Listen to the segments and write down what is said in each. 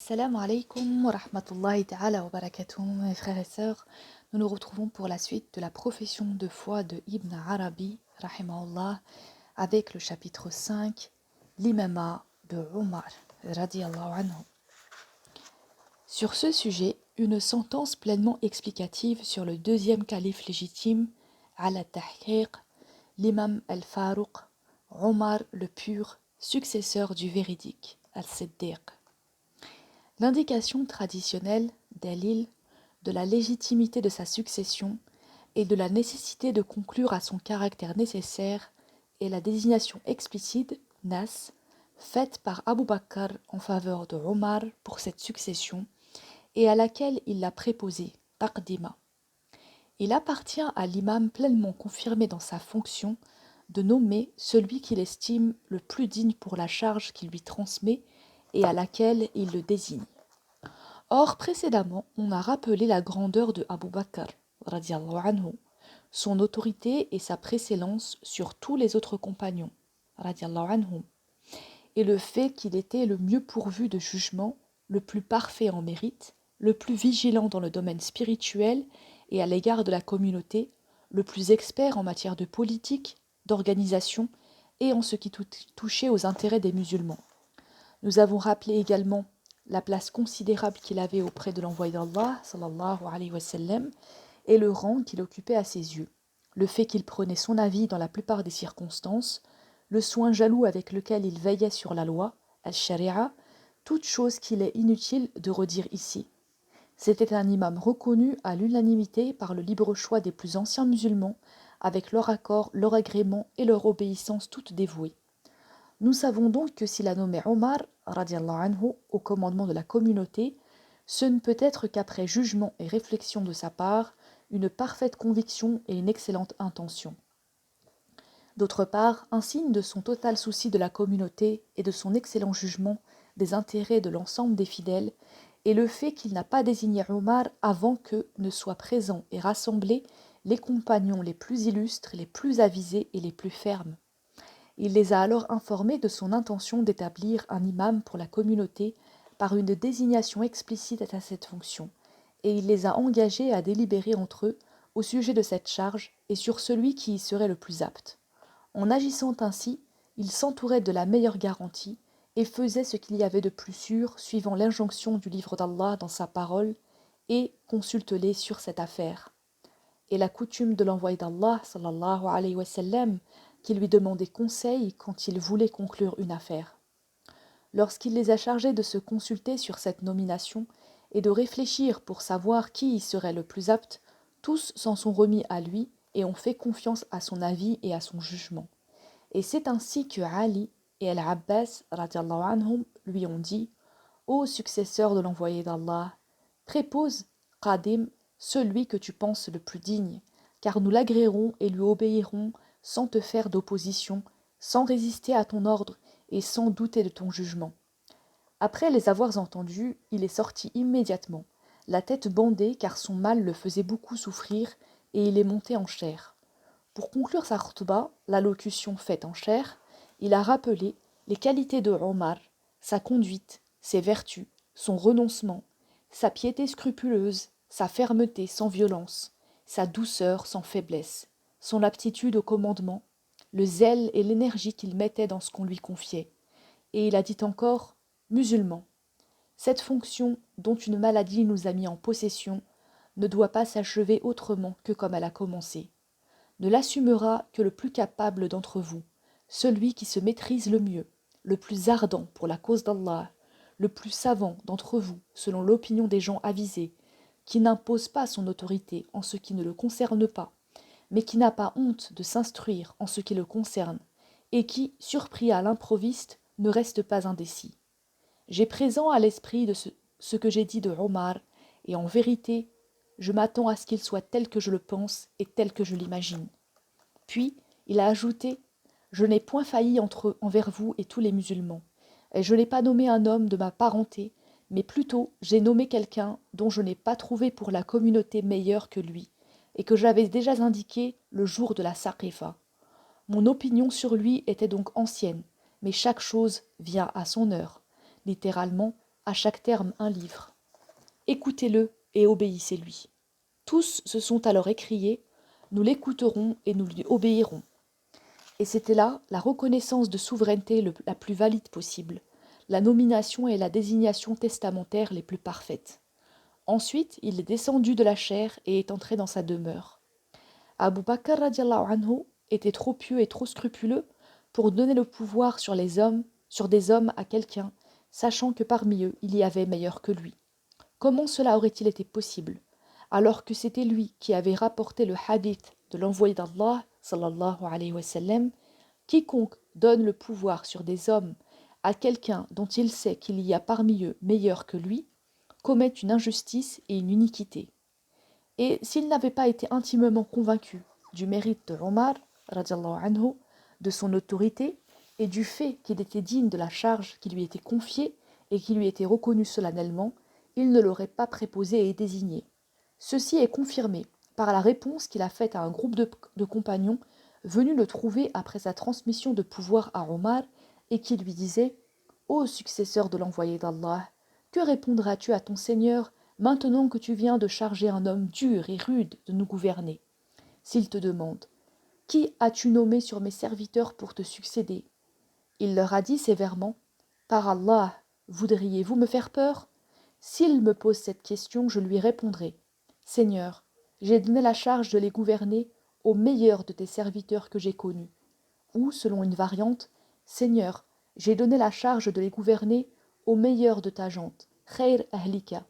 Salam alaikum wa rahmatullahi ta'ala wa barakatuh, mes frères et sœurs. Nous nous retrouvons pour la suite de la profession de foi de Ibn Arabi, rahimahullah, avec le chapitre 5, l'imama de Omar, radiyallahu anhu. Sur ce sujet, une sentence pleinement explicative sur le deuxième calife légitime, ala tahqiq, l'imam al-Farouq, Omar le pur, successeur du véridique, al-Siddiq. L'indication traditionnelle, dalil, de la légitimité de sa succession et de la nécessité de conclure à son caractère nécessaire est la désignation explicite, nas, faite par Abu Bakr en faveur de Omar pour cette succession et à laquelle il l'a préposée, taqdima. Il appartient à l'imam pleinement confirmé dans sa fonction de nommer celui qu'il estime le plus digne pour la charge qu'il lui transmet et à laquelle il le désigne. Or, précédemment, on a rappelé la grandeur de Abu Bakr, radiallahu anhu, son autorité et sa précédence sur tous les autres compagnons, radiallahu anhum, et le fait qu'il était le mieux pourvu de jugement, le plus parfait en mérite, le plus vigilant dans le domaine spirituel et à l'égard de la communauté, le plus expert en matière de politique, d'organisation et en ce qui touchait aux intérêts des musulmans. Nous avons rappelé également la place considérable qu'il avait auprès de l'envoyé d'Allah, sallallahu alayhi wa sallam, et le rang qu'il occupait à ses yeux, le fait qu'il prenait son avis dans la plupart des circonstances, le soin jaloux avec lequel il veillait sur la loi, al-shari'a, toute chose qu'il est inutile de redire ici. C'était un imam reconnu à l'unanimité par le libre choix des plus anciens musulmans, avec leur accord, leur agrément et leur obéissance toute dévouée. Nous savons donc que s'il a nommé Omar, radiallahu anhu, au commandement de la communauté, ce ne peut être qu'après jugement et réflexion de sa part, une parfaite conviction et une excellente intention. D'autre part, un signe de son total souci de la communauté et de son excellent jugement des intérêts de l'ensemble des fidèles est le fait qu'il n'a pas désigné Omar avant que ne soient présents et rassemblés les compagnons les plus illustres, les plus avisés et les plus fermes. Il les a alors informés de son intention d'établir un imam pour la communauté par une désignation explicite à cette fonction, et il les a engagés à délibérer entre eux au sujet de cette charge et sur celui qui y serait le plus apte. En agissant ainsi, il s'entourait de la meilleure garantie et faisait ce qu'il y avait de plus sûr suivant l'injonction du livre d'Allah dans sa parole et consulte-les sur cette affaire. Et la coutume de l'envoyé d'Allah, sallallahu alayhi wa sallam, qui lui demandait conseil quand il voulait conclure une affaire. Lorsqu'il les a chargés de se consulter sur cette nomination et de réfléchir pour savoir qui y serait le plus apte, tous s'en sont remis à lui et ont fait confiance à son avis et à son jugement. Et c'est ainsi que Ali et Al-Abbas radiallahu anhum lui ont dit « Ô successeur de l'envoyé d'Allah, prépose, Qadim, celui que tu penses le plus digne, car nous l'agréerons et lui obéirons sans te faire d'opposition, sans résister à ton ordre et sans douter de ton jugement. » Après les avoir entendus, il est sorti immédiatement, la tête bandée car son mal le faisait beaucoup souffrir, et il est monté en chair. Pour conclure sa khutba, l'allocution faite en chair, il a rappelé les qualités de Omar, sa conduite, ses vertus, son renoncement, sa piété scrupuleuse, sa fermeté sans violence, sa douceur sans faiblesse, son aptitude au commandement, le zèle et l'énergie qu'il mettait dans ce qu'on lui confiait. Et il a dit encore « Musulman, cette fonction dont une maladie nous a mis en possession ne doit pas s'achever autrement que comme elle a commencé. Ne l'assumera que le plus capable d'entre vous, celui qui se maîtrise le mieux, le plus ardent pour la cause d'Allah, le plus savant d'entre vous selon l'opinion des gens avisés, qui n'impose pas son autorité en ce qui ne le concerne pas, mais qui n'a pas honte de s'instruire en ce qui le concerne, et qui, surpris à l'improviste, ne reste pas indécis. J'ai présent à l'esprit de ce que j'ai dit de Omar, et en vérité, je m'attends à ce qu'il soit tel que je le pense et tel que je l'imagine. Puis, il a ajouté « Je n'ai point failli envers vous et tous les musulmans, et je n'ai pas nommé un homme de ma parenté, mais plutôt j'ai nommé quelqu'un dont je n'ai pas trouvé pour la communauté meilleur que lui, et que j'avais déjà indiqué le jour de la Saqifa. Mon opinion sur lui était donc ancienne, mais chaque chose vient à son heure. Littéralement, à chaque terme un livre. Écoutez-le et obéissez-lui. Tous se sont alors écriés, nous l'écouterons et nous lui obéirons. Et c'était là la reconnaissance de souveraineté la plus valide possible, la nomination et la désignation testamentaires les plus parfaites. Ensuite, il est descendu de la chaire et est entré dans sa demeure. Abu Bakr radiallahu anhu était trop pieux et trop scrupuleux pour donner le pouvoir sur des hommes à quelqu'un, sachant que parmi eux il y avait meilleur que lui. Comment cela aurait-il été possible, alors que c'était lui qui avait rapporté le hadith de l'envoyé d'Allah, sallallahu alayhi wa sallam, quiconque donne le pouvoir sur des hommes à quelqu'un dont il sait qu'il y a parmi eux meilleur que lui, commet une injustice et une iniquité. Et s'il n'avait pas été intimement convaincu du mérite de Omar, radiallahu anhu, de son autorité et du fait qu'il était digne de la charge qui lui était confiée et qui lui était reconnue solennellement, il ne l'aurait pas préposé et désigné. Ceci est confirmé par la réponse qu'il a faite à un groupe de compagnons venus le trouver après sa transmission de pouvoir à Omar et qui lui disaient « Ô successeur de l'envoyé d'Allah, que répondras-tu à ton Seigneur maintenant que tu viens de charger un homme dur et rude de nous gouverner? S'il te demande « Qui as-tu nommé sur mes serviteurs pour te succéder ?» Il leur a dit sévèrement « Par Allah, voudriez-vous me faire peur? S'il me pose cette question, je lui répondrai « Seigneur, j'ai donné la charge de les gouverner au meilleur de tes serviteurs que j'ai connus. » Ou, selon une variante, « Seigneur, j'ai donné la charge de les gouverner au meilleur de ta gente, Khair Ahlika. »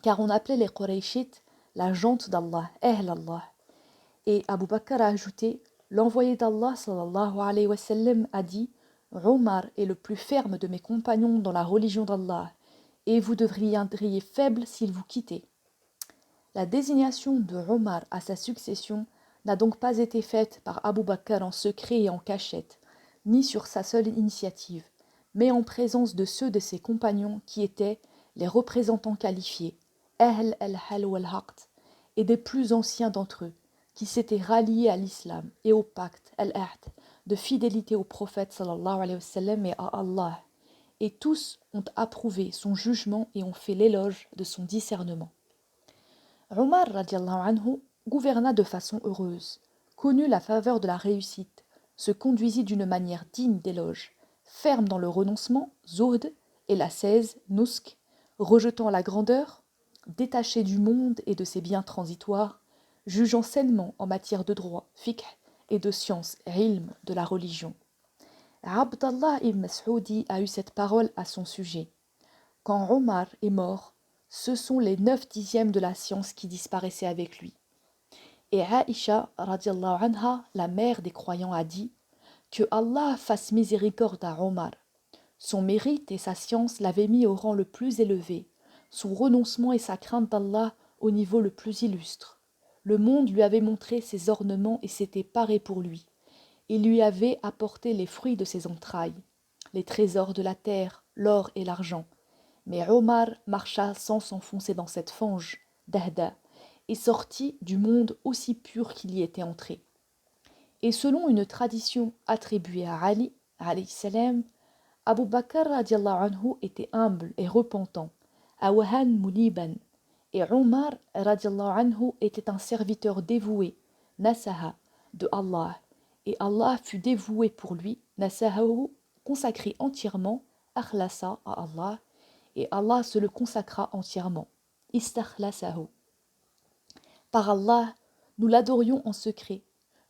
Car on appelait les Qurayshites la gente d'Allah, Ahl Allah. Et Abu Bakr a ajouté, l'envoyé d'Allah sallallahu alayhi wa sallam a dit, Omar est le plus ferme de mes compagnons dans la religion d'Allah, et vous devriez faible s'il vous quittait. La désignation de Omar à sa succession n'a donc pas été faite par Abu Bakr en secret et en cachette, ni sur sa seule initiative, mais en présence de ceux de ses compagnons qui étaient les représentants qualifiés, Ahl al-Hal wal-Aqd, et des plus anciens d'entre eux, qui s'étaient ralliés à l'islam et au pacte al-Ahd de fidélité au prophète sallallahu alayhi wa sallam et à Allah, et tous ont approuvé son jugement et ont fait l'éloge de son discernement. Omar radiallahu anhu gouverna de façon heureuse, connut la faveur de la réussite, se conduisit d'une manière digne d'éloge, ferme dans le renoncement, zuhd, et l'ascèse, nusk, rejetant la grandeur, détaché du monde et de ses biens transitoires, jugeant sainement en matière de droit, fiqh, et de science, ilm, de la religion. Abdallah ibn Mas'oudi a eu cette parole à son sujet. Quand Omar est mort, ce sont les 9/10 de la science qui disparaissaient avec lui. Et Aïcha, radiallahu anha, la mère des croyants, a dit que Allah fasse miséricorde à Omar. Son mérite et sa science l'avaient mis au rang le plus élevé, son renoncement et sa crainte d'Allah au niveau le plus illustre. Le monde lui avait montré ses ornements et s'était paré pour lui. Il lui avait apporté les fruits de ses entrailles, les trésors de la terre, l'or et l'argent. Mais Omar marcha sans s'enfoncer dans cette fange, Dahda, et sortit du monde aussi pur qu'il y était entré. Et selon une tradition attribuée à Ali, alayhi salam, Abu Bakr radiallahu anhu était humble et repentant, awahan muliban, et Omar radiallahu anhu était un serviteur dévoué, nasaha, de Allah, et Allah fut dévoué pour lui, nasahahu, consacré entièrement, akhlasa à Allah, et Allah se le consacra entièrement. Istakhlasahu. Par Allah, nous l'adorions en secret,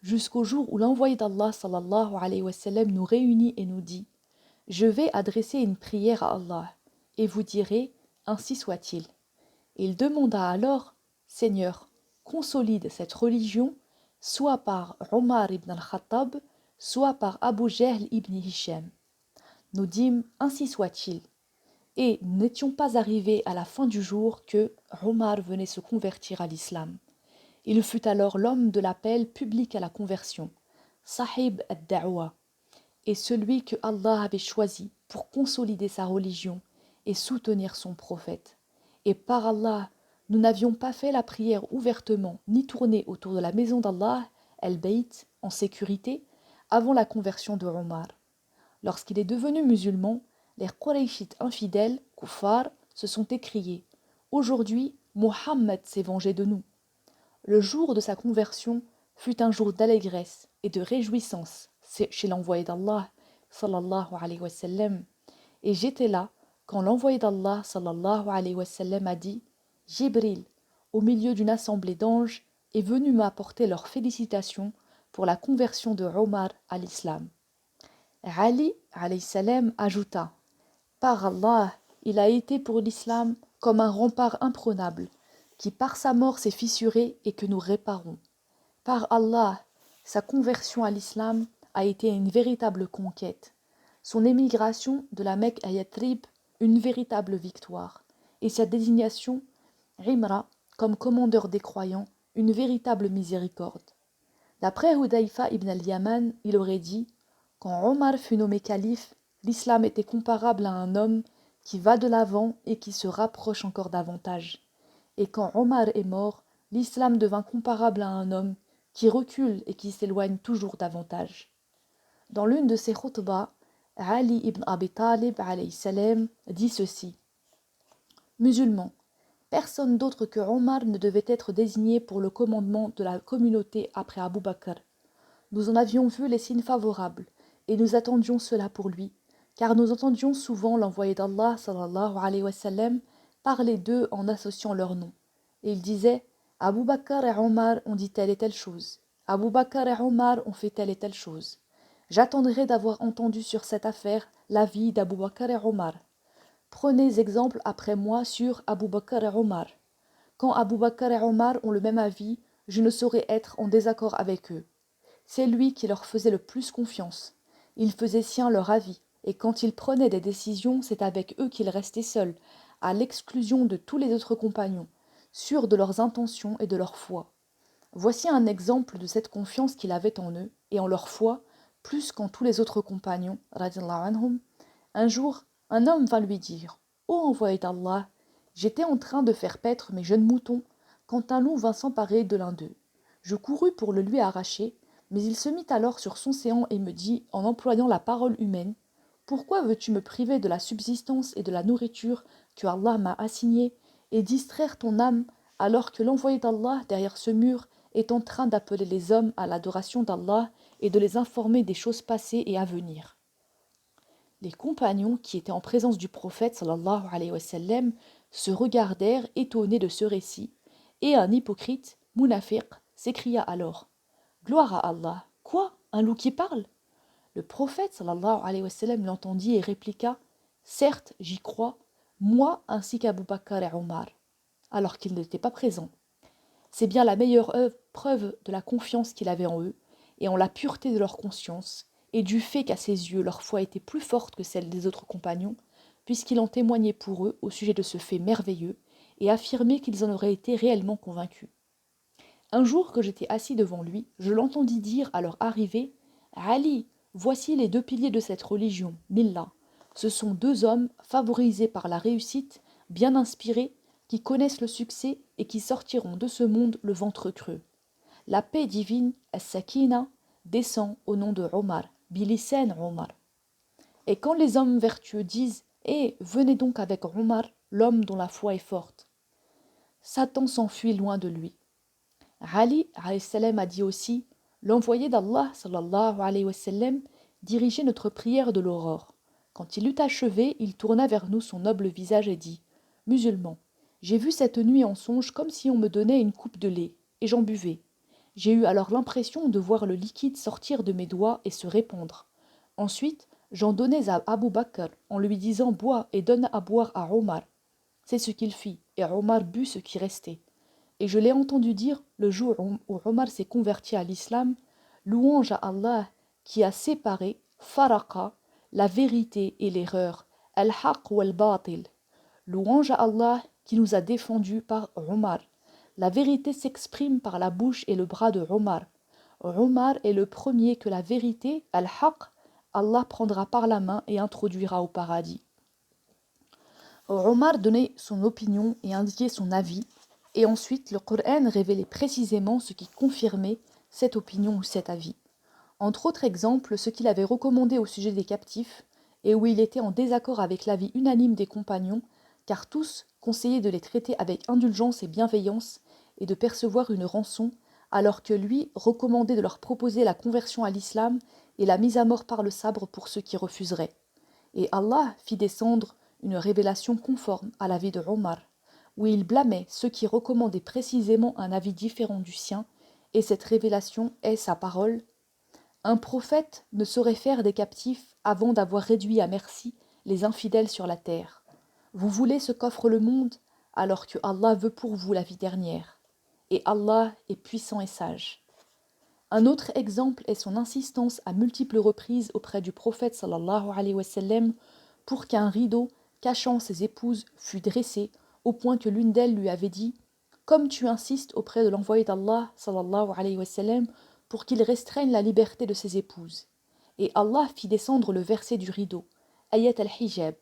jusqu'au jour où l'envoyé d'Allah sallallahu alayhi wa sallam nous réunit et nous dit « Je vais adresser une prière à Allah, et vous direz « Ainsi soit-il ». Il demanda alors « Seigneur, consolide cette religion, soit par Omar ibn al-Khattab, soit par Abu Jahl ibn Hisham. » Nous dîmes « Ainsi soit-il ». Et nous n'étions pas arrivés à la fin du jour que Omar venait se convertir à l'islam. Il fut alors l'homme de l'appel public à la conversion, Sahib ad-Da'wa, et celui que Allah avait choisi pour consolider sa religion et soutenir son prophète. Et par Allah, nous n'avions pas fait la prière ouvertement ni tourné autour de la maison d'Allah, al-Bayt, en sécurité, avant la conversion de Omar. Lorsqu'il est devenu musulman, les Qurayshites infidèles kuffar, se sont écriés « Aujourd'hui, Mohammed s'est vengé de nous ». Le jour de sa conversion fut un jour d'allégresse et de réjouissance chez l'envoyé d'Allah, sallallahu alayhi wa sallam. Et j'étais là quand l'envoyé d'Allah, sallallahu alayhi wa sallam, a dit « Jibril, au milieu d'une assemblée d'anges, est venu m'apporter leurs félicitations pour la conversion de Omar à l'islam. » Ali, alayhi salam, ajouta « Par Allah, il a été pour l'islam comme un rempart imprenable, qui par sa mort s'est fissuré et que nous réparons. Par Allah, sa conversion à l'islam a été une véritable conquête. Son émigration de la Mecque à Yathrib, une véritable victoire. Et sa désignation, Imra, comme commandeur des croyants, une véritable miséricorde. D'après Hudayfa ibn al-Yaman, il aurait dit « Quand Omar fut nommé calife, l'islam était comparable à un homme qui va de l'avant et qui se rapproche encore davantage. Et quand Omar est mort, l'islam devint comparable à un homme qui recule et qui s'éloigne toujours davantage. » Dans l'une de ses khutbahs, Ali ibn Abi Talib alayhi salam dit ceci. Musulmans, personne d'autre que Omar ne devait être désigné pour le commandement de la communauté après Abu Bakr. Nous en avions vu les signes favorables, et nous attendions cela pour lui, car nous entendions souvent l'envoyé d'Allah sallallahu alayhi wa sallam parler d'eux en associant leurs noms. Et il disait « Abu Bakr et Omar ont dit telle et telle chose. Abu Bakr et Omar ont fait telle et telle chose. J'attendrai d'avoir entendu sur cette affaire l'avis d'Abu Bakr et Omar. Prenez exemple après moi sur Abu Bakr et Omar. Quand Abu Bakr et Omar ont le même avis, je ne saurais être en désaccord avec eux. C'est lui qui leur faisait le plus confiance. Il faisait sien leur avis, et quand il prenait des décisions, c'est avec eux qu'il restait seul, à l'exclusion de tous les autres compagnons, sûr de leurs intentions et de leur foi. Voici un exemple de cette confiance qu'il avait en eux et en leur foi, plus qu'en tous les autres compagnons, radiallahu anhum. Un jour, un homme vint lui dire « Ô envoyé d'Allah, j'étais en train de faire paître mes jeunes moutons, quand un loup vint s'emparer de l'un d'eux. Je courus pour le lui arracher, mais il se mit alors sur son séant et me dit, en employant la parole humaine, « Pourquoi veux-tu me priver de la subsistance et de la nourriture que Allah m'a assignée et distraire ton âme alors que l'envoyé d'Allah derrière ce mur est en train d'appeler les hommes à l'adoration d'Allah et de les informer des choses passées et à venir. » Les compagnons qui étaient en présence du prophète sallallahu alayhi wa sallam se regardèrent étonnés de ce récit, et un hypocrite, munafiq, s'écria alors « Gloire à Allah, quoi, un loup qui parle ?» Le prophète sallallahu alayhi wa sallam l'entendit et répliqua « Certes, j'y crois, moi ainsi qu'Abu Bakr et Omar », alors qu'ils n'étaient pas présents. C'est bien la meilleure preuve de la confiance qu'il avait en eux, et en la pureté de leur conscience, et du fait qu'à ses yeux leur foi était plus forte que celle des autres compagnons, puisqu'il en témoignait pour eux au sujet de ce fait merveilleux, et affirmait qu'ils en auraient été réellement convaincus. Un jour que j'étais assis devant lui, je l'entendis dire à leur arrivée « Ali, voici les deux piliers de cette religion, Millah. Ce sont deux hommes favorisés par la réussite, bien inspirés, qui connaissent le succès et qui sortiront de ce monde le ventre creux. La paix divine, as-sakina, descend au nom de Omar, bilisan Omar. Et quand les hommes vertueux disent « Eh, venez donc avec Omar, l'homme dont la foi est forte », Satan s'enfuit loin de lui. Ali alayhi salam a dit aussi « L'envoyé d'Allah sallallahu alayhi wa sallam dirigeait notre prière de l'aurore. Quand il eut achevé, il tourna vers nous son noble visage et dit « Musulmans, j'ai vu cette nuit en songe comme si on me donnait une coupe de lait, et j'en buvais. J'ai eu alors l'impression de voir le liquide sortir de mes doigts et se répandre. Ensuite, j'en donnais à Abu Bakr en lui disant « Bois et donne à boire à Omar. » C'est ce qu'il fit, et Omar but ce qui restait. Et je l'ai entendu dire, le jour où Omar s'est converti à l'islam, louange à Allah qui a séparé, faraqa, la vérité et l'erreur, al-haq wal-batil. Louange à Allah qui nous a défendus par Omar. La vérité s'exprime par la bouche et le bras de Omar. Omar est le premier que la vérité, al-haq, Allah prendra par la main et introduira au paradis. Omar donnait son opinion et indiquait son avis, et ensuite le Coran révélait précisément ce qui confirmait cette opinion ou cet avis. Entre autres exemples, ce qu'il avait recommandé au sujet des captifs, et où il était en désaccord avec l'avis unanime des compagnons, car tous conseillaient de les traiter avec indulgence et bienveillance et de percevoir une rançon, alors que lui recommandait de leur proposer la conversion à l'islam et la mise à mort par le sabre pour ceux qui refuseraient. Et Allah fit descendre une révélation conforme à l'avis de Omar, où il blâmait ceux qui recommandaient précisément un avis différent du sien, et cette révélation est sa parole. Un prophète ne saurait faire des captifs avant d'avoir réduit à merci les infidèles sur la terre. Vous voulez ce qu'offre le monde, alors que Allah veut pour vous la vie dernière. Et Allah est puissant et sage. Un autre exemple est son insistance à multiples reprises auprès du prophète sallallahu alayhi wa sallam pour qu'un rideau cachant ses épouses fût dressé au point que l'une d'elles lui avait dit « Comme tu insistes auprès de l'envoyé d'Allah sallallahu alayhi wa sallam pour qu'il restreigne la liberté de ses épouses. » Et Allah fit descendre le verset du rideau, Ayat al-Hijab.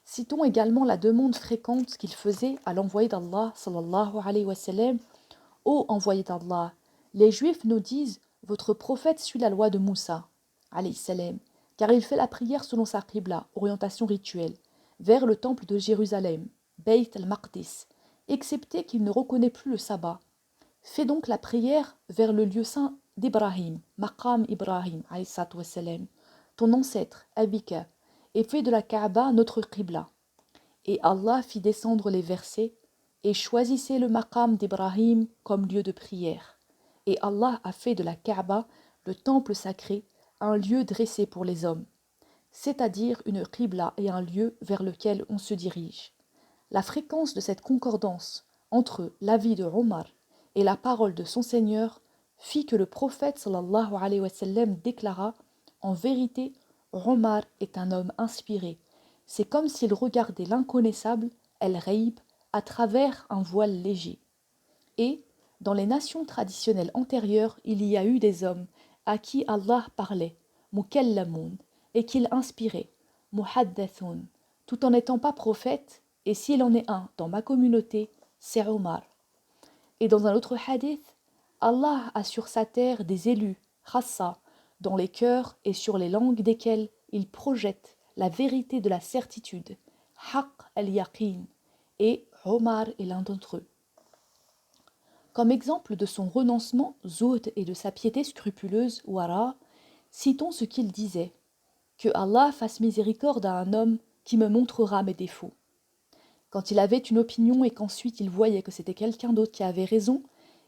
Citons également la demande fréquente qu'il faisait à l'envoyé d'Allah sallallahu alayhi wa sallam « Ô envoyé d'Allah, les Juifs nous disent « Votre prophète suit la loi de Moussa, alayhi salam, car il fait la prière selon sa qibla, orientation rituelle, vers le temple de Jérusalem, Bayt al-Maqdis, excepté qu'il ne reconnaît plus le sabbat. Fais donc la prière vers le lieu saint d'Ibrahim, Maqam Ibrahim, alayhi salam, ton ancêtre, Abika, et fais de la Kaaba notre qibla. » Et Allah fit descendre les versets et choisissez le maqam d'Ibrahim comme lieu de prière. Et Allah a fait de la Kaaba, le temple sacré, un lieu dressé pour les hommes, c'est-à-dire une qibla et un lieu vers lequel on se dirige. La fréquence de cette concordance entre l'avis de Omar et la parole de son Seigneur fit que le prophète sallallahu alayhi wa sallam déclara « En vérité, Omar est un homme inspiré. C'est comme s'il regardait l'inconnaissable, el-Ghaib, à travers un voile léger. » Et, dans les nations traditionnelles antérieures, il y a eu des hommes à qui Allah parlait, mukallamun, et qu'il inspirait, muhaddathun, tout en n'étant pas prophète, et s'il en est un dans ma communauté, c'est Omar. Et dans un autre hadith, Allah a sur sa terre des élus, khassa, dans les cœurs et sur les langues desquels il projette la vérité de la certitude, haqq al-yaqin, et Omar est l'un d'entre eux. Comme exemple de son renoncement, zuhd, et de sa piété scrupuleuse, wara, citons ce qu'il disait, que Allah fasse miséricorde à un homme qui me montrera mes défauts. Quand il avait une opinion et qu'ensuite il voyait que c'était quelqu'un d'autre qui avait raison,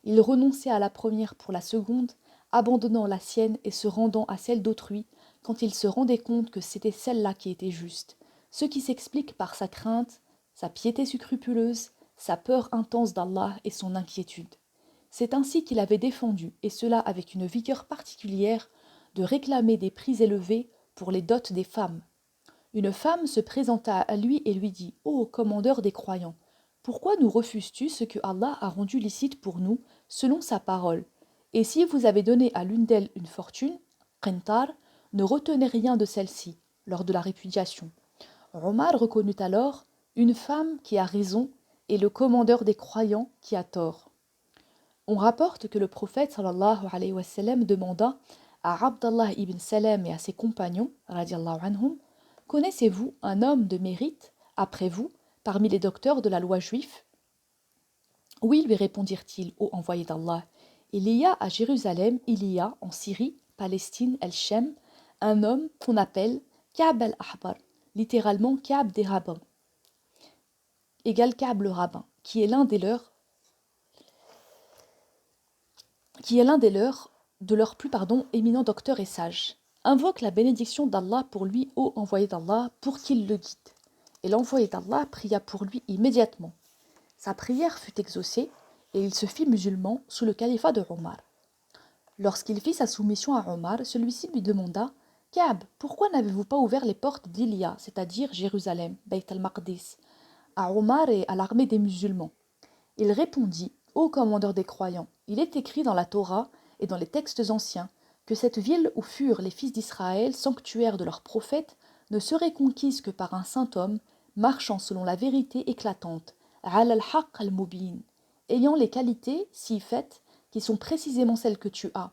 il renonçait à la première pour la seconde, abandonnant la sienne et se rendant à celle d'autrui quand il se rendait compte que c'était celle-là qui était juste, ce qui s'explique par sa crainte, sa piété scrupuleuse, sa peur intense d'Allah et son inquiétude. C'est ainsi qu'il avait défendu, et cela avec une vigueur particulière, de réclamer des prix élevés pour les dots des femmes. Une femme se présenta à lui et lui dit « Ô commandeur des croyants, pourquoi nous refuses-tu ce que Allah a rendu licite pour nous, selon sa parole? Et si vous avez donné à l'une d'elles une fortune, qintar, ne retenez rien de celle-ci, lors de la répudiation. » Omar reconnut alors une femme qui a raison et le commandeur des croyants qui a tort. On rapporte que le prophète sallallahu alayhi wa sallam demanda à Abdallah ibn Salam et à ses compagnons, radiallahu anhum, « Connaissez-vous un homme de mérite, après vous, parmi les docteurs de la loi juive ?» « Oui, lui répondirent-ils, ô envoyé d'Allah. Il y a à Jérusalem, il y a en Syrie, Palestine, El-Shem, un homme qu'on appelle Ka'b al-Ahbar, littéralement Ka'b des rabbins, égal Ka'b le rabbin, qui est l'un des leurs, de leurs plus éminents docteurs et sages. Invoque la bénédiction d'Allah pour lui, ô envoyé d'Allah, pour qu'il le guide. Et l'envoyé d'Allah pria pour lui immédiatement. Sa prière fut exaucée, et il se fit musulman sous le califat de Omar. Lorsqu'il fit sa soumission à Omar, celui-ci lui demanda « Ka'b, pourquoi n'avez-vous pas ouvert les portes d'Ilia, c'est-à-dire Jérusalem, Bayt al-Maqdis, à Omar et à l'armée des musulmans ?» Il répondit « Ô commandeur des croyants, il est écrit dans la Torah et dans les textes anciens que cette ville où furent les fils d'Israël, sanctuaire de leur prophète, ne serait conquise que par un saint homme, marchant selon la vérité éclatante, al al-haq al-mubin, ayant les qualités, si faites, qui sont précisément celles que tu as,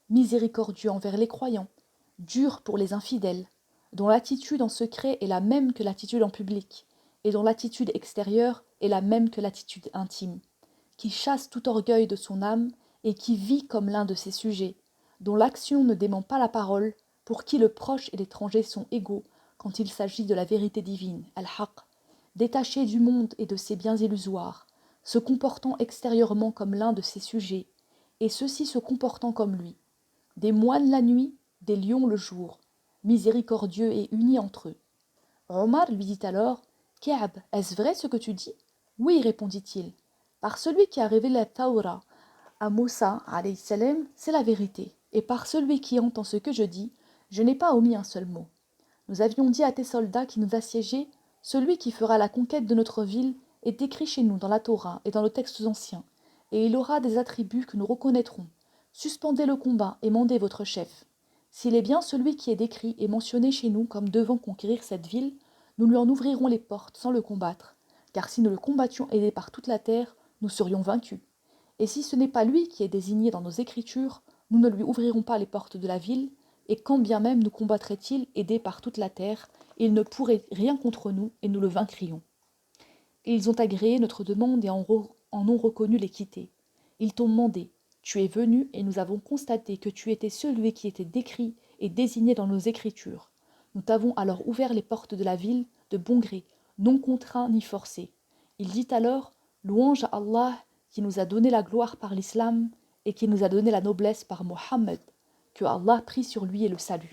miséricordieux envers les croyants, dur pour les infidèles, dont l'attitude en secret est la même que l'attitude en public, et dont l'attitude extérieure est la même que l'attitude intime, qui chasse tout orgueil de son âme et qui vit comme l'un de ses sujets, dont l'action ne dément pas la parole, pour qui le proche et l'étranger sont égaux quand il s'agit de la vérité divine, al-haq, détaché du monde et de ses biens illusoires, se comportant extérieurement comme l'un de ses sujets, et ceux-ci se comportant comme lui, des moines la nuit, des lions le jour, miséricordieux et unis entre eux. Omar lui dit alors, Ka'b, est-ce vrai ce que tu dis? Oui, répondit-il, par celui qui a révélé la Tawra à Moussa, alayhi salam, c'est la vérité, et par celui qui entend ce que je dis, je n'ai pas omis un seul mot. Nous avions dit à tes soldats qui nous assiégeaient, celui qui fera la conquête de notre ville est décrit chez nous dans la Torah et dans les textes anciens, et il aura des attributs que nous reconnaîtrons. Suspendez le combat et mandez votre chef. S'il est bien celui qui est décrit et mentionné chez nous comme devant conquérir cette ville, nous lui en ouvrirons les portes sans le combattre, car si nous le combattions aidé par toute la terre, nous serions vaincus. Et si ce n'est pas lui qui est désigné dans nos écritures, nous ne lui ouvrirons pas les portes de la ville, et quand bien même nous combattrait-il aidé par toute la terre, il ne pourrait rien contre nous et nous le vaincrions. Ils ont agréé notre demande et en ont reconnu l'équité. Ils t'ont mandé, tu es venu et nous avons constaté que tu étais celui qui était décrit et désigné dans nos écritures. Nous t'avons alors ouvert les portes de la ville de bon gré, non contraint ni forcé. Il dit alors, louange à Allah qui nous a donné la gloire par l'islam et qui nous a donné la noblesse par Mohammed, que Allah prie sur lui et le salue.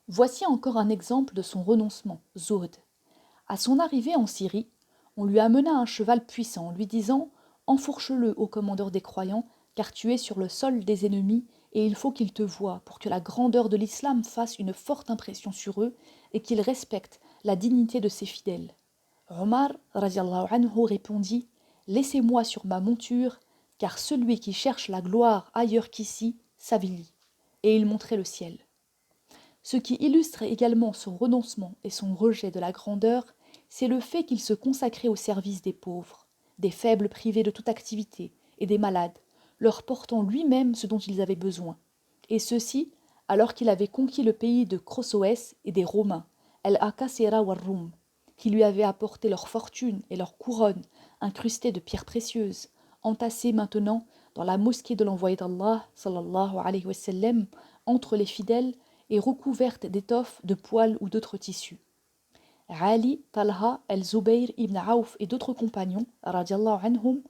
Voici encore un exemple de son renoncement, Zuhd. À son arrivée en Syrie, on lui amena un cheval puissant, lui disant « Enfourche-le, ô commandeur des croyants, car tu es sur le sol des ennemis, et il faut qu'ils te voient pour que la grandeur de l'islam fasse une forte impression sur eux et qu'ils respectent la dignité de ses fidèles. » Omar radiallahu anhu répondit « Laissez-moi sur ma monture, car celui qui cherche la gloire ailleurs qu'ici s'avilit. » Et il montrait le ciel. Ce qui illustre également son renoncement et son rejet de la grandeur, c'est le fait qu'il se consacrait au service des pauvres, des faibles privés de toute activité et des malades, leur portant lui-même ce dont ils avaient besoin. Et ceci, alors qu'il avait conquis le pays de Chosroès et des Romains, El-Akasera Warrum, qui lui avaient apporté leur fortune et leur couronne incrustées de pierres précieuses, entassées maintenant dans la mosquée de l'envoyé d'Allah, sallallahu alayhi wa sallam, entre les fidèles et recouvertes d'étoffes, de poils ou d'autres tissus. Ali, Talha, El-Zubayr ibn Aouf et d'autres compagnons, radiallahu anhum,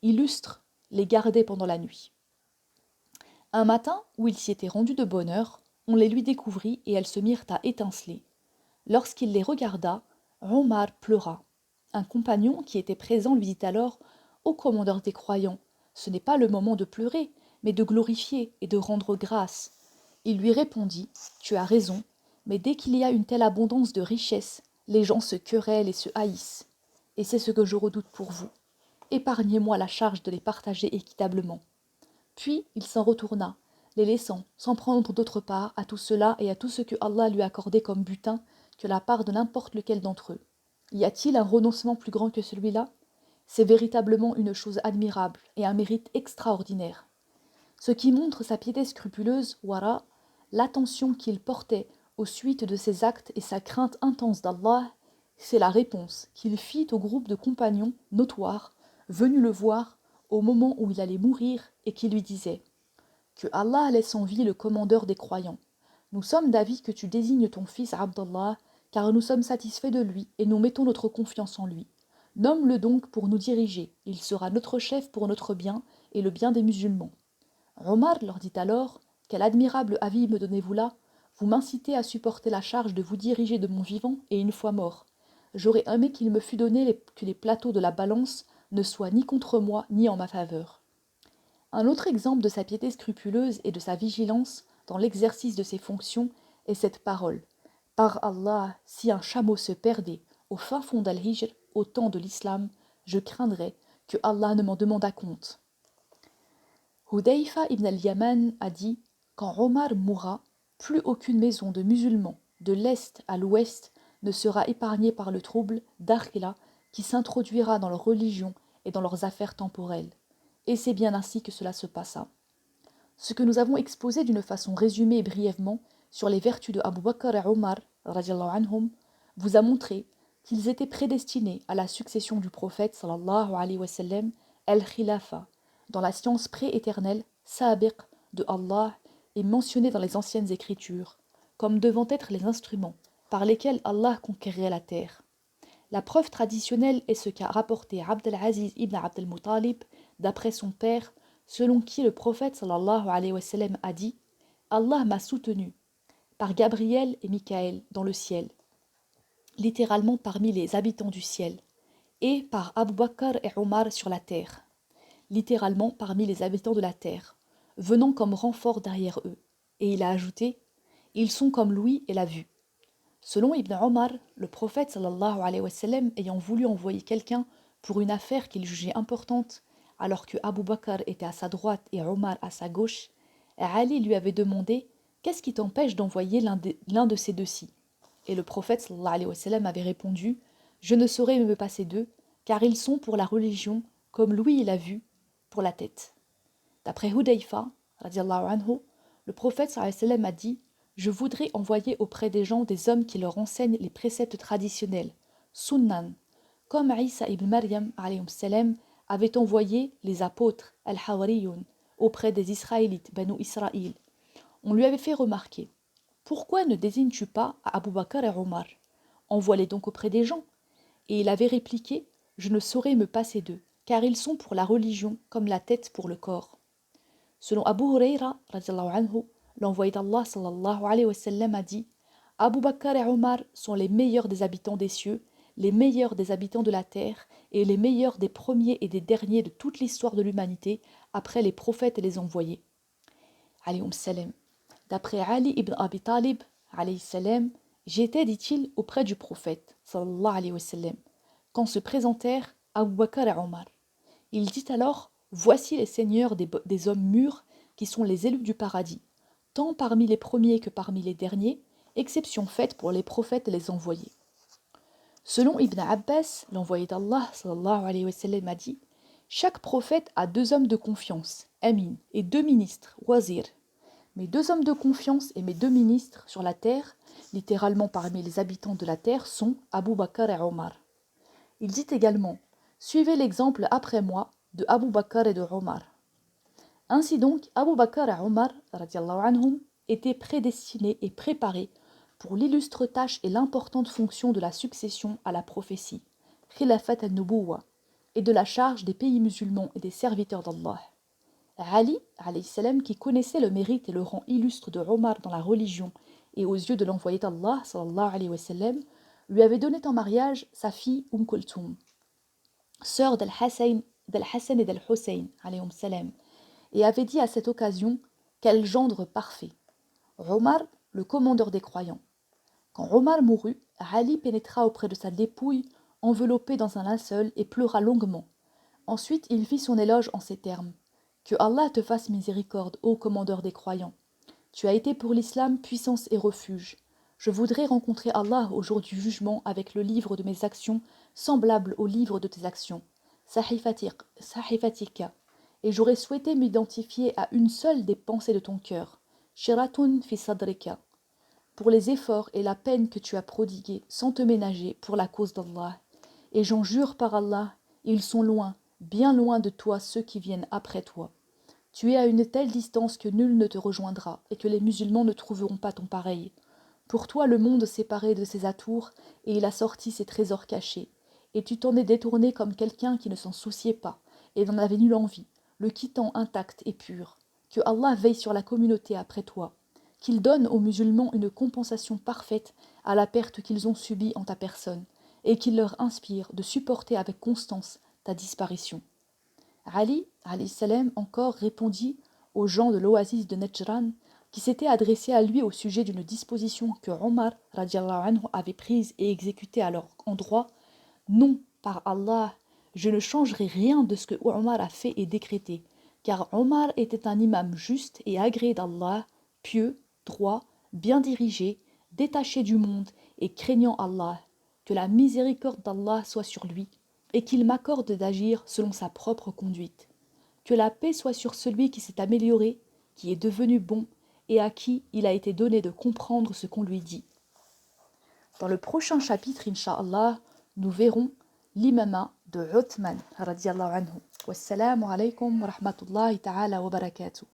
illustrent les garder pendant la nuit. Un matin, où ils s'y étaient rendus de bonne heure, on les lui découvrit et elles se mirent à étinceler. Lorsqu'il les regarda, Omar pleura. Un compagnon qui était présent lui dit alors « Ô commandeur des croyants, ce n'est pas le moment de pleurer, mais de glorifier et de rendre grâce. » Il lui répondit « Tu as raison, mais dès qu'il y a une telle abondance de richesses, les gens se querellent et se haïssent. Et c'est ce que je redoute pour vous. Épargnez-moi la charge de les partager équitablement. » Puis il s'en retourna, les laissant, sans prendre d'autre part, à tout cela et à tout ce que Allah lui accordait comme butin, que la part de n'importe lequel d'entre eux. Y a-t-il un renoncement plus grand que celui-là? C'est véritablement une chose admirable et un mérite extraordinaire. Ce qui montre sa piété scrupuleuse, Wara, l'attention qu'il portait aux suites de ses actes et sa crainte intense d'Allah, c'est la réponse qu'il fit au groupe de compagnons notoires venus le voir au moment où il allait mourir et qui lui disaient « Que Allah laisse en vie le commandeur des croyants. Nous sommes d'avis que tu désignes ton fils Abdallah, car nous sommes satisfaits de lui et nous mettons notre confiance en lui. Nomme-le donc pour nous diriger, il sera notre chef pour notre bien et le bien des musulmans. » Omar leur dit alors « Quel admirable avis me donnez-vous là? Vous m'incitez à supporter la charge de vous diriger de mon vivant et une fois mort. J'aurais aimé qu'il me fût donné que les plateaux de la balance ne soient ni contre moi ni en ma faveur. » Un autre exemple de sa piété scrupuleuse et de sa vigilance dans l'exercice de ses fonctions est cette parole. Par Allah, si un chameau se perdait au fin fond d'Al-Hijr, au temps de l'islam, je craindrais que Allah ne m'en demandât compte. Hudayfa ibn al-Yaman a dit « Quand Omar mourra, plus aucune maison de musulmans, de l'est à l'ouest, ne sera épargnée par le trouble d'Akhila qui s'introduira dans leur religion et dans leurs affaires temporelles. » Et c'est bien ainsi que cela se passa. Ce que nous avons exposé d'une façon résumée et brièvement sur les vertus de Abu Bakr et Omar, radiallahu anhum, vous a montré qu'ils étaient prédestinés à la succession du prophète sallallahu alayhi wa sallam, al-Khilafa, dans la science prééternelle, sabiq de Allah, est mentionné dans les anciennes écritures, comme devant être les instruments par lesquels Allah conquérirait la terre. La preuve traditionnelle est ce qu'a rapporté Abd al-Aziz ibn Abd al-Muttalib d'après son père, selon qui le prophète sallallahu alayhi wa sallam a dit « Allah m'a soutenu par Gabriel et Michaël dans le ciel, littéralement parmi les habitants du ciel, et par Abu Bakr et Omar sur la terre, littéralement parmi les habitants de la terre, venant comme renfort derrière eux. » Et il a ajouté « Ils sont comme l'ouïe et la vue. » Selon Ibn Omar, le prophète sallallahu alayhi wa sallam ayant voulu envoyer quelqu'un pour une affaire qu'il jugeait importante, alors que Abu Bakr était à sa droite et Omar à sa gauche, Ali lui avait demandé « Qu'est-ce qui t'empêche d'envoyer l'un de ces deux-ci » Et le prophète sallallahu alayhi wa sallam avait répondu « Je ne saurais me passer d'eux, car ils sont pour la religion comme l'ouïe et la vue pour la tête. » D'après Hudayfa, radiallahu anhu, le prophète sallallahu alayhi wa sallam a dit « Je voudrais envoyer auprès des gens des hommes qui leur enseignent les préceptes traditionnels, sunnan, comme Isa ibn Maryam alayhi salam avait envoyé les apôtres, al-Hawariyun, auprès des Israélites, Banu Israël. On lui avait fait remarquer « Pourquoi ne désignes-tu pas à Abu Bakr et Omar? Envoie-les donc auprès des gens. » Et il avait répliqué « Je ne saurais me passer d'eux, car ils sont pour la religion comme la tête pour le corps. » Selon Abu Huraira, anhu, l'envoyé d'Allah sallallahu alayhi wa sallam a dit « Abu Bakr et Omar sont les meilleurs des habitants des cieux, les meilleurs des habitants de la terre et les meilleurs des premiers et des derniers de toute l'histoire de l'humanité après les prophètes et les envoyés. » Alayhum salam. D'après Ali ibn Abi Talib, alayhi salam, j'étais, dit-il, auprès du prophète, sallallahu alayhi wa sallam, quand se présentèrent Abu Bakr et Omar. Il dit alors, voici les seigneurs des hommes mûrs qui sont les élus du paradis, tant parmi les premiers que parmi les derniers, exception faite pour les prophètes et les envoyés. Selon Ibn Abbas, l'envoyé d'Allah, sallallahu alayhi wa sallam, a dit, chaque prophète a deux hommes de confiance, Amin, et deux ministres, Wazir. Mes deux hommes de confiance et mes deux ministres sur la terre, littéralement parmi les habitants de la terre, sont Abu Bakr et Omar. Il dit également, suivez l'exemple après moi de Abu Bakr et de Omar. Ainsi donc, Abu Bakr et Omar, radiallahu anhum, étaient prédestinés et préparés pour l'illustre tâche et l'importante fonction de la succession à la prophétie, Khilafat al-Nubuwa, et de la charge des pays musulmans et des serviteurs d'Allah. Ali, alayhi salam, qui connaissait le mérite et le rang illustre de Omar dans la religion et aux yeux de l'envoyé d'Allah, sallallahu alayhi wa sallam, lui avait donné en mariage sa fille Kulthum, sœur d'Al-Hassan et d'Al-Hussein, alayhum salam, et avait dit à cette occasion « Quel gendre parfait !» Omar, le commandeur des croyants. Quand Omar mourut, Ali pénétra auprès de sa dépouille, enveloppé dans un linceul, et pleura longuement. Ensuite, il fit son éloge en ces termes. Que Allah te fasse miséricorde, ô commandeur des croyants. Tu as été pour l'islam puissance et refuge. Je voudrais rencontrer Allah au jour du jugement avec le livre de mes actions, semblable au livre de tes actions, Sahifatika, et j'aurais souhaité m'identifier à une seule des pensées de ton cœur, Shiratun fi sadrika, pour les efforts et la peine que tu as prodigués sans te ménager pour la cause d'Allah. Et j'en jure par Allah, ils sont loin, bien loin de toi ceux qui viennent après toi. Tu es à une telle distance que nul ne te rejoindra et que les musulmans ne trouveront pas ton pareil. Pour toi le monde séparé de ses atours et il a sorti ses trésors cachés. Et tu t'en es détourné comme quelqu'un qui ne s'en souciait pas et n'en avait nulle envie, le quittant intact et pur. Que Allah veille sur la communauté après toi, qu'il donne aux musulmans une compensation parfaite à la perte qu'ils ont subie en ta personne, et qu'il leur inspire de supporter avec constance ta disparition. Ali, alayhi salam, encore répondit aux gens de l'oasis de Najran qui s'étaient adressés à lui au sujet d'une disposition que Omar radiallahu anhu avait prise et exécutée à leur endroit. Non, par Allah, je ne changerai rien de ce que Omar a fait et décrété, car Omar était un imam juste et agréé d'Allah, pieux, droit, bien dirigé, détaché du monde et craignant Allah. Que la miséricorde d'Allah soit sur lui et qu'il m'accorde d'agir selon sa propre conduite. Que la paix soit sur celui qui s'est amélioré, qui est devenu bon, et à qui il a été donné de comprendre ce qu'on lui dit. Dans le prochain chapitre, Inch'Allah, nous verrons l'imama de Uthman, radiyallahu anhu. Wassalamu alaikum wa rahmatullahi ta'ala wa barakatuh.